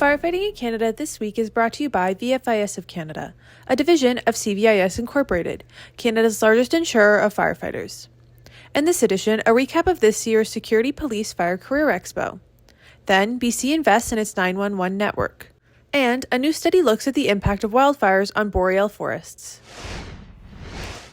Firefighting in Canada this week is brought to you by VFIS of Canada, a division of CVIS Incorporated, Canada's largest insurer of firefighters. In this edition, a recap of this year's Security Police Fire Career Expo. Then, BC invests in its 911 network. And a new study looks at the impact of wildfires on boreal forests.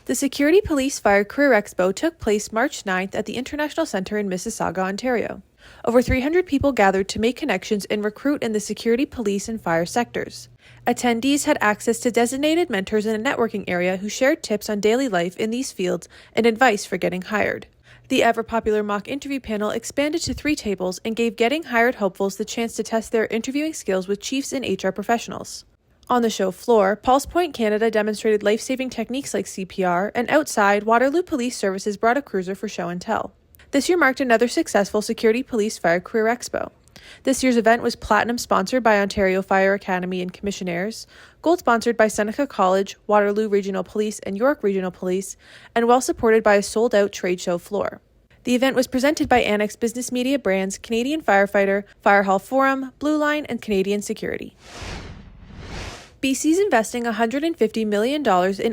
The Security Police Fire Career Expo took place March 9th at the International Centre in Mississauga, Ontario. Over 300 people gathered to make connections and recruit in the security, police, and fire sectors. Attendees had access to designated mentors in a networking area who shared tips on daily life in these fields and advice for getting hired. The ever-popular mock interview panel expanded to 3 tables and gave getting hired hopefuls the chance to test their interviewing skills with chiefs and HR professionals. On the show floor, Pulse Point Canada demonstrated life-saving techniques like CPR, and outside, Waterloo Police Services brought a cruiser for show and tell. This year marked another successful Security Police Fire Career Expo. This year's event was Platinum sponsored by Ontario Fire Academy and Commissionaires, Gold sponsored by Seneca College, Waterloo Regional Police, and York Regional Police, and well supported by a sold-out trade show floor. The event was presented by Annex Business Media brands Canadian Firefighter, Fire Hall Forum, Blue Line, and Canadian Security. BC's investing $150 million in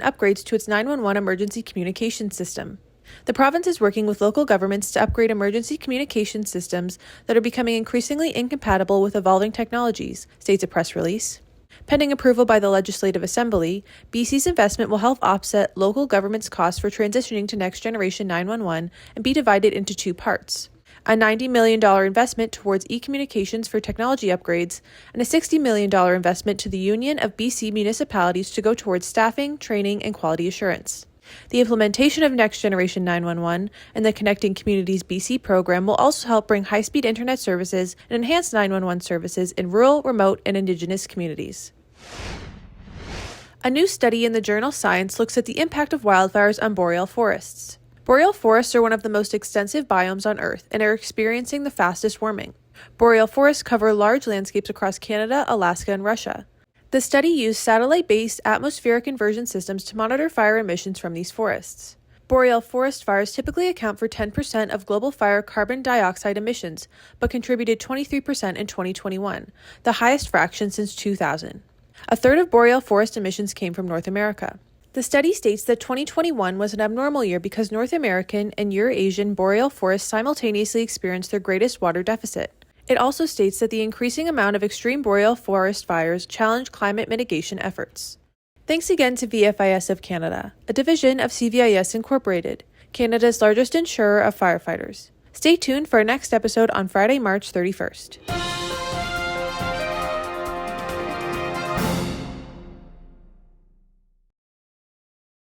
upgrades to its 911 emergency communication system. The province is working with local governments to upgrade emergency communication systems that are becoming increasingly incompatible with evolving technologies, states a press release. Pending approval by the Legislative Assembly, BC's investment will help offset local governments' costs for transitioning to next-generation 911 and be divided into 2 parts. A $90 million investment towards e-communications for technology upgrades, and a $60 million investment to the Union of BC Municipalities to go towards staffing, training, and quality assurance. The implementation of Next Generation 911 and the Connecting Communities BC program will also help bring high-speed internet services and enhanced 911 services in rural, remote, and Indigenous communities. A new study in the journal Science looks at the impact of wildfires on boreal forests. Boreal forests are one of the most extensive biomes on Earth and are experiencing the fastest warming. Boreal forests cover large landscapes across Canada, Alaska, and Russia. The study used satellite-based atmospheric inversion systems to monitor fire emissions from these forests. Boreal forest fires typically account for 10% of global fire carbon dioxide emissions, but contributed 23% in 2021, the highest fraction since 2000. A third of boreal forest emissions came from North America. The study states that 2021 was an abnormal year because North American and Eurasian boreal forests simultaneously experienced their greatest water deficit. It also states that the increasing amount of extreme boreal forest fires challenge climate mitigation efforts. Thanks again to VFIS of Canada, a division of CVIS Incorporated, Canada's largest insurer of firefighters. Stay tuned for our next episode on Friday, March 31st.